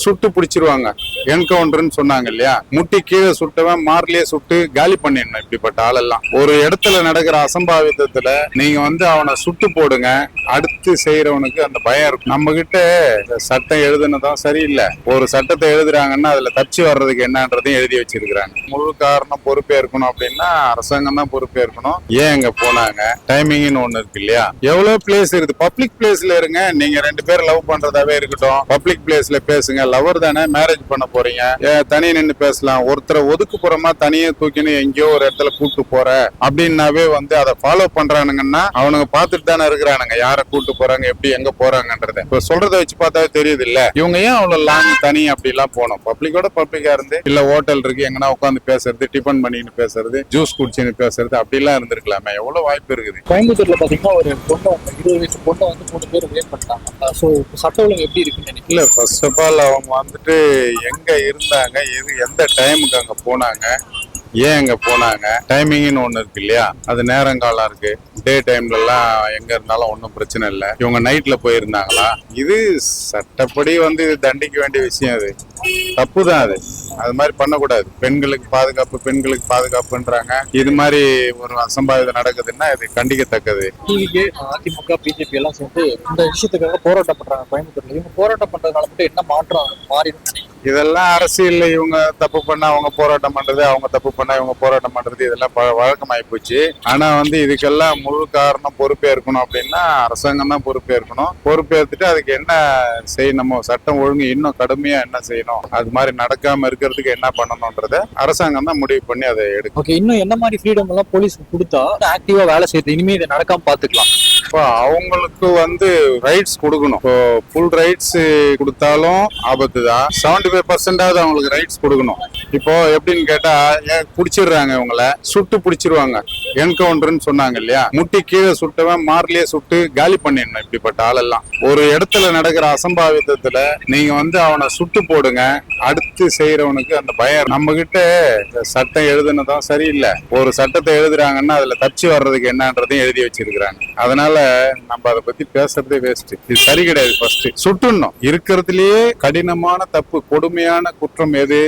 சுட்டு பிடிச்சிருவாங்க. என்கவுண்டர்னு சொன்னாங்க இல்லையா, முட்டி கீழே சுட்டவன் மார்லயே சுட்டு காலி பண்ணிடணும். இப்படிப்பட்ட ஆளெல்லாம் ஒரு இடத்துல நடக்கிற அசம்பாவிதத்துல நீங்க அவனை சுட்டு போடுங்க, அடுத்து செய்யறவனுக்கு அந்த பயம் இருக்கும். நம்ம கிட்ட சட்டம் எழுதுனதும் சரியில்லை. ஒரு சட்டத்தை எழுதுறாங்கன்னா அதுல தப்பிச்சு வர்றதுக்கு என்னன்றதையும் எழுதி வச்சிருக்கிறாங்க. முழு காரணம் பொறுப்பே இருக்கணும் அப்படின்னா அரசாங்கம் தான் பொறுப்பே இருக்கணும். ஏன் அங்க போனாங்க, டைமிங்னு ஒண்ணு இருக்கு இல்லையா. எவ்வளவு பிளேஸ் இருக்குது, பப்ளிக் பிளேஸ்ல இருங்க. நீங்க 2 பேர் லவ் பண்றதாவே இருக்கட்டும், பப்ளிக் பிளேஸ்ல பேசுங்க. லவர் தானே, மேரேஜ் பண்ண போறீங்க, தனியா நின்று பேசலாம். ஒருத்தரை ஒதுக்குப்புறமா தனியா தூக்கின்னு எங்கேயோ ஒரு இடத்துல கூட்டு போற அப்படின்னாவே அதை ஃபாலோ பண்றானுங்கன்னா அவனுங்க பாத்துட்டு தானே இருக்கிறானுங்க யார கூட்டு போறாங்க, எப்படி எங்க போறாங்கன்றத. இப்ப சொல்றதை வச்சு பார்த்தாவே தெரியுது இல்ல, இவங்க ஏன் அவ்வளவு லாங் தனி அப்படி எல்லாம் போனோம். பப்ளிக்கோட பப்ளிக்கா இருந்து இல்ல ஹோட்டல் இருக்கு எங்கன்னா உட்காந்து பேசுறது, டிஃபன் பண்ணின்னு பேசுறது, ஜூஸ் குடிச்சுன்னு பேசுறது, அப்படி எல்லாம் இருந்திருக்கலாமே. எவ்வளவு வாய்ப்பு இருக்குது. கோயம்புத்தூர்ல பாத்தீங்கன்னா ஒரு பொண்ணு 20 வயசு பொண்ணை 3 பேர் ரேப் பண்ணிட்டாங்க. சோ சட்ட ஒழுங்கு எப்படி இருக்குன்னு நினைக்கிறேன். இல்ல, ஃபர்ஸ்ட் ஆஃப் ஆல் அவங்க எங்க இருந்தாங்க, எந்த டைமுக்கு அங்க போனாங்க, ஏன் அங்க போனாங்க, டைமிங்னு ஒண்ணு இருக்கு இல்லையா. அது நேரங்காலம் இருக்கு. டே டைம்ல எல்லாம் எங்க இருந்தாலும் ஒன்னும் பிரச்சனை இல்லை. இவங்க நைட்ல போயிருந்தாங்களா, இது சட்டப்படி இது தண்டிக்க வேண்டிய விஷயம். அது தப்பு தான். அது மாதிரி பண்ணக்கூடாது. பெண்களுக்கு பாதுகாப்பு, பெண்களுக்கு பாதுகாப்புன்றாங்க. இது மாதிரி ஒரு அசம்பாவிதம் நடக்குதுன்னா இது கண்டிக்கத்தக்கது. அதிமுக பிஜேபி எல்லாம் சேர்ந்து இந்த விஷயத்துக்காக போராட்டம் பண்றாங்க கோயம்புத்தூர்ல. இவங்க போராட்டம் பண்றதுனால மட்டும் என்ன மாற்றம் மாறிடும்? இதெல்லாம் அரசியல்ல இவங்க தப்பு பண்ணா அவங்க போராட்டம் பண்றது, அவங்க தப்பு பண்ணா இவங்க போராட்டம் பண்றது, இதெல்லாம் வழக்கமாயி போச்சு. ஆனா இதுக்கெல்லாம் முழு காரணம் பொறுப்பே இருக்கணும் அப்படின்னா அரசாங்கம் தான் பொறுப்பே இருக்கணும். பொறுப்பேற்றுட்டு அதுக்கு என்ன செய்யணுமோ, சட்டம் ஒழுங்கு இன்னும் கடுமையா என்ன செய்யணும், அது மாதிரி நடக்காம இருக்கிறதுக்கு என்ன பண்ணணும்ன்றத அரசாங்கம் தான் முடிவு பண்ணி அதை எடுக்கும். ஓகே, இன்னும் என்ன மாதிரி ஃப்ரீடம் எல்லாம் போலீஸ்க்கு கொடுத்தா ஆக்டிவா வேலை செய்யுது, இனிமே இதை நடக்காம பாத்துக்கலாம். இப்போ அவங்களுக்கு ரைட்ஸ் கொடுக்கணும். இப்போ ஃபுல் ரைட்ஸ் கொடுத்தாலும் ஆபத்து தான். 75% அவங்களுக்கு ரைட்ஸ் கொடுக்கணும். இப்போ எப்படின்னு கேட்டா, பிடிச்சிடுறாங்க, இவங்கள சுட்டு பிடிச்சிருவாங்க. என்கவுண்டர்னு சொன்னாங்க இல்லையா, முட்டி கீழே சுட்டவன் மார்லயே சுட்டு காலி பண்ணிடணும். இப்படிப்பட்ட ஆளெல்லாம் ஒரு இடத்துல நடக்கிற அசம்பாவிதத்துல நீங்க அவனை சுட்டு போடுங்க, அடுத்து செய்யறவனுக்கு அந்த பயம். நம்ம கிட்ட சட்டம் எழுதுனதும் சரியில்லை. ஒரு சட்டத்தை எழுதுறாங்கன்னா அதுல தப்பிச்சு வர்றதுக்கு என்னன்றதையும் எழுதி வச்சிருக்கிறாங்க. அதனால நம்ம அதை பத்தி பேசுறதே வேஸ்ட். இது சரி கிடையாது. ஃபர்ஸ்ட் சுட்டுணும். இருக்கிறதுலயே கடினமான தப்பு, கொடுமையான குற்றம் எது,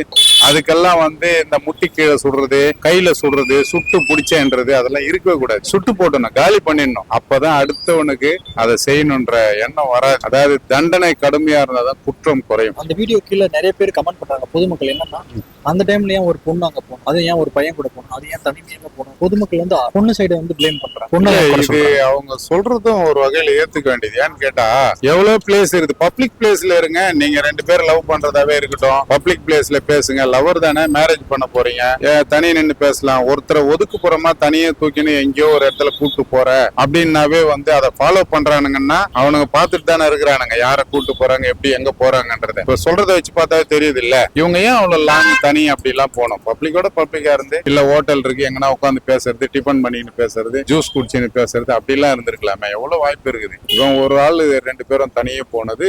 அதுக்கெல்லாம் இந்த முட்டி கீழே சுடுறது, கையில சுடுறது, சுட்டு பிடிச்சேன்றது அதெல்லாம் இருக்கவே கூடாது. சுட்டு போட்டணும், காலி பண்ணிடணும். அப்பதான் அடுத்தவனுக்கு அதை செய்யணும்ன்ற எண்ணம் வராது. அதாவது தண்டனை கடுமையா இருந்தாதான் குற்றம் குறையும். அந்த வீடியோ கீழே நிறைய பேர் கமெண்ட் பண்றாங்க பொதுமக்கள். என்னன்னா, அந்த டைம்ல ஏன் ஒரு பொண்ணு அங்க போகணும், அது ஏன் ஒரு பையன் கூட போகணும், அது ஏன் தனிமையாக போகணும். பொதுமக்கள் பொண்ணு சைடு பிளேம் பண்றாங்க. இது அவங்க சொல்றதும் ஒரு வகையில ஏத்துக்க வேண்டியது. ஏன்னு கேட்டா, எவ்வளவு பிளேஸ் இருக்குது, பப்ளிக் பிளேஸ்ல இருங்க. நீங்க 2 பேர் லவ் பண்றதாவே இருக்கட்டும், பப்ளிக் பிளேஸ்ல பேசுங்க. லவர் தானே, மேரேஜ் பண்ண போறீங்க, தனியா நின்று பேசலாம். ஒருத்தரை ஒதுக்குப்புறமா தனியா தூக்கின்னு எங்கேயோ ஒரு இடத்துல கூட்டு போற அப்படின்னாவே அதை ஃபாலோ பண்றானுங்கன்னா அவனுங்க பாத்துட்டு தானே இருக்கிறானுங்க யார கூட்டு போறாங்க, எப்படி எங்க போறாங்கன்றத. இப்ப சொல்றதை வச்சு பார்த்தாவே தெரியுது இல்ல, இவங்க ஏன் அவ்வளவு லாங் தனி அப்படி எல்லாம் போனோம். பப்ளிக்கோட பப்ளிக்கா இருந்து இல்ல ஹோட்டல் இருக்கு எங்கன்னா உட்காந்து பேசுறது, டிஃபன் பண்ணின்னு பேசுறது, ஜூஸ் குடிச்சுன்னு பேசுறது, அப்படி எல்லாம் இருந்திருக்கலாமே. எவ்வளவு வாய்ப்பு இருக்குது. இவன் ஒரு ஆள் 2 பேரும் தனியே போனது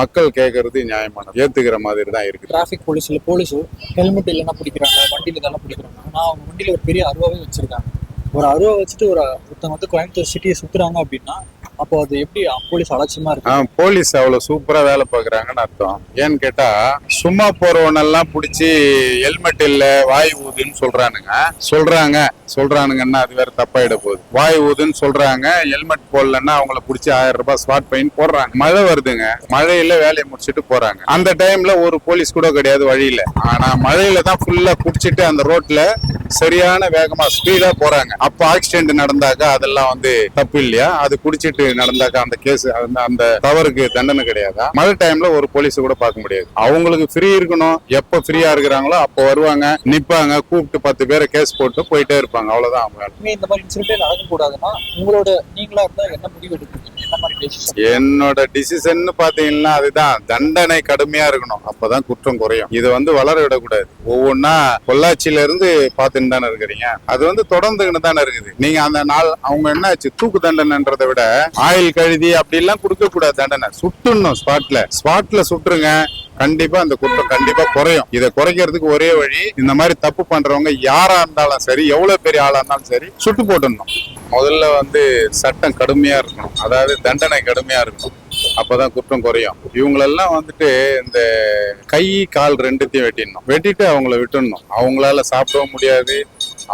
மக்கள் கேட்கறது நியாயமானது, ஏத்துக்கிற மாதிரி தான் இருக்கு. டிராபிக் போலீஸ் ஹெல்மெட் இல்லைன்னா பிடிக்கிறாங்க, வண்டியில இதெல்லாம் பிடிக்கிறாங்க. ஆனா அவங்க வண்டியில ஒரு பெரிய அருவாவே வச்சிருக்காங்க. ஒரு அருவா வச்சுட்டு ஒருத்தவங்க கோயம்புத்தூர் சிட்டியை சுத்துறாங்க அப்படின்னா அப்போ அது எப்படி போலீஸ் அலட்சியமா இருக்கு? போலீஸ் அவ்வளவு சூப்பரா வேலை பாக்குறாங்கன்னு அர்த்தம். ஏன்னு கேட்டா, சும்மா போறவனெல்லாம் பிடிச்சி ஹெல்மெட் இல்ல வாய் ஊதுன்னு சொல்றானுங்கன்னா அது வேற தப்பாயிட போகுது. வாய் ஊதுன்னு சொல்றாங்க, ஹெல்மெட் போடலன்னா அவங்கள பிடிச்சி 1000 ரூபாய் ஸ்பாட் ஃபைன் போடுறாங்க. மழை வருதுங்க, மழையில வேலையை முடிச்சுட்டு போறாங்க. அந்த டைம்ல ஒரு போலீஸ் கூட கிடையாது வழியில. ஆனா மழையில தான் ஃபுல்லா குடிச்சிட்டு அந்த ரோட்ல சரியான வேகமா ஸ்பீடா போறாங்க. அப்ப ஆக்சிடென்ட் நடந்தாக்கா அதெல்லாம் தப்பு இல்லையா? அது குடிச்சிட்டு நடந்தாக்கா அந்த கேஸ், அந்த தவறுக்கு தண்டனை கிடையாதா? மழை டைம்ல ஒரு போலீஸ் கூட பார்க்க முடியாது. அவங்களுக்கு ஃப்ரீ இருக்கணும். எப்ப ஃப்ரீயா இருக்கிறாங்களோ அப்ப வருவாங்க, நிப்பாங்க, கூப்பிட்டு 10 பேரை கேஸ் போட்டு போயிட்டே இருப்பாங்க. அவ்வளவுதான் அவங்க. இந்த மாதிரி இன்சிடென்ட் நடக்க கூடாதுன்னா உங்களோட நீங்களா இருந்தா என்ன முடிவு எடுப்பீங்க? என்ன மாதிரி டிசிஷன்? என்னோட டிசிஷன் பாத்தீங்கன்னா அதுதான், தண்டனை கடுமையா இருக்கணும். அப்பதான் குற்றம் குறையும். இது வளர விடக்கூடாது. ஒவ்வொன்னா பொள்ளாச்சியில இருந்து பாத்துன்னு தானே இருக்கிறீங்க, அது தொடர்ந்துன்னு தானே இருக்குது. நீங்க அந்த நாள் அவங்க என்னாச்சு, தூக்கு தண்டனைன்றதை விட ஆயில் கழுதி அப்படி எல்லாம் கொடுக்க கூடாது. தண்டனை சுட்டுணும், ஸ்பாட்ல சுட்டுருங்க. கண்டிப்பா அந்த குற்றம் கண்டிப்பா குறையும். இதை குறைக்கிறதுக்கு ஒரே வழி, இந்த மாதிரி தப்பு பண்றவங்க யாரா இருந்தாலும் சரி, எவ்வளவு பெரிய ஆளா இருந்தாலும் சரி, சுட்டு போட்டுடணும். முதல்ல சட்டம் கடுமையா இருக்கணும். அதாவது தண்டனை கடுமையா இருக்கணும். அப்பதான் குற்றம் குறையும். இவங்களெல்லாம் வந்துட்டு இந்த கை கால் ரெண்டுத்தையும் வெட்டிட்டு அவங்கள விட்டுடணும். அவங்களால சாப்பிடவும் முடியாது,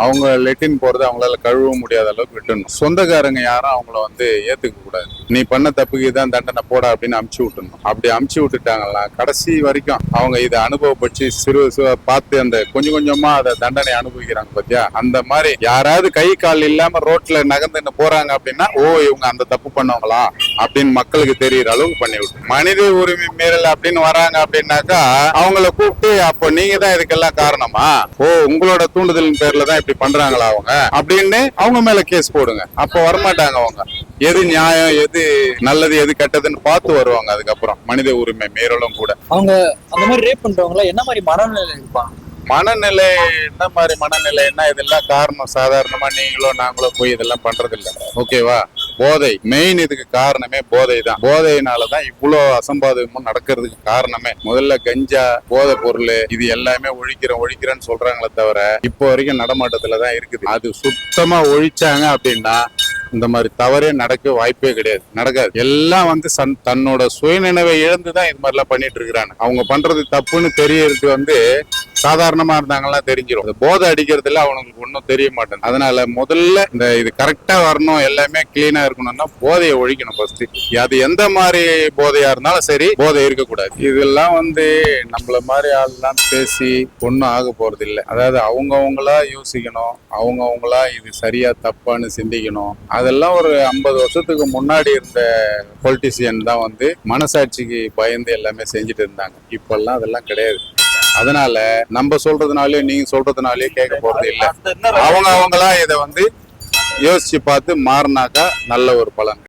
அவங்க லெட்டின் போறது அவங்களால கழுவவும் முடியாத அளவுக்கு விட்டுடணும். சொந்தக்காரங்க யாரும் அவங்கள வந்து ஏத்துக்க கூடாது. நீ பண்ண தப்புக்கு இதான் தண்டனை போடா அப்படின்னு அமுச்சு விட்டுணும். அப்படி அமுச்சு விட்டுட்டாங்கன்னா கடைசி வரைக்கும் அவங்க இதை அனுபவப்பட்டு சிறு பார்த்து அந்த கொஞ்சம் கொஞ்சமா அதை தண்டனை அனுபவிக்கிறாங்க பாத்தியா. அந்த மாதிரி யாராவது கை கால் இல்லாம ரோட்ல நகர்ந்துன்னு போறாங்க அப்படின்னா ஓ இவங்க அந்த தப்பு பண்ணவங்களா அப்படின்னு மக்களுக்கு தெரியற அளவுக்கு பண்ணி விட்டு, மனித உரிமை மீறல் அப்படின்னு வராங்க அப்படின்னாக்கா அவங்கள கூப்பிட்டு அப்போ நீங்க தான் இதுக்கெல்லாம் காரணமா, ஓ உங்களோட தூண்டுதலின் பேர்ல தான் இப்படி பண்றாங்களா அவங்க அப்படின்னு அவங்க மேல கேஸ் போடுங்க. அப்போ வரமாட்டாங்க. அவங்க எது நியாயம் எது நல்லது எது கெட்டதுன்னு பார்த்து வருவாங்க. அதுக்கப்புறம் மனித உரிமை மீறலும் கூட. அவங்க அந்த மாதிரி ரேப் பண்றவங்கள என்ன மாதிரி மனநிலையில இருப்பாங்க? மனநிலை என்ன மாதிரி மனநிலைன்னா இதெல்லாம் காரணம் சாதாரணமா நீங்களோ நாங்களோ போய் இதெல்லாம் பண்றது இல்ல. ஓகேவா? போதை மெயின். இதுக்கு காரணமே போதை தான். போதையினாலதான் இவ்வளோ அசம்பாவிதமும் நடக்கிறதுக்கு காரணமே. முதல்ல கஞ்சா போதை பொருள் இது எல்லாமே ஒழிக்கிறேன்னு சொல்றாங்களே தவிர இப்போ வரைக்கும் நடமாட்டத்துலதான் இருக்குது. அது சுத்தமா ஒழிச்சாங்க அப்படின்னா இந்த மாதிரி தவறே நடக்க வாய்ப்பே கிடையாது, நடக்காது. எல்லாம் வந்து தன்னோட சுயநினைவை இழந்துதான் இது மாதிரிலாம் பண்ணிட்டு இருக்கிறாங்க. அவங்க பண்றது தப்புன்னு தெரியறது வந்து சாதாரணமா இருந்தாங்கன்னா தெரிஞ்சிடும். இந்த போதை அடிக்கிறதுல அவங்களுக்கு ஒன்றும் தெரிய மாட்டேங்குது. அதனால முதல்ல இந்த இது கரெக்டா வரணும், எல்லாமே கிளீனா இருக்கணும்னா போதையை ஒழிக்கணும் ஃபர்ஸ்ட். அது எந்த மாதிரி போதையா இருந்தாலும் சரி, போதை இருக்கக்கூடாது. இதெல்லாம் வந்து நம்மள மாதிரி ஆள்லாம் பேசி ஒன்றும் ஆக போறது இல்லை. அதாவது அவங்கவுங்களா யோசிக்கணும், அவங்கவுங்களா இது சரியா தப்பான்னு சிந்திக்கணும். அதெல்லாம் ஒரு 50 வருஷத்துக்கு முன்னாடி இருந்த பொலிட்டிஷியன் தான் வந்து மனசாட்சிக்கு பயந்து எல்லாமே செஞ்சுட்டு இருந்தாங்க. இப்பெல்லாம் அதெல்லாம் கிடையாது. அதனால நம்ம சொல்றதுனாலே நீங்க சொல்றதுனாலே கேட்க போறது இல்லை. அவங்களா இதை வந்து யோசிச்சு பார்த்து மாறினாக்கா நல்ல ஒரு பலன்.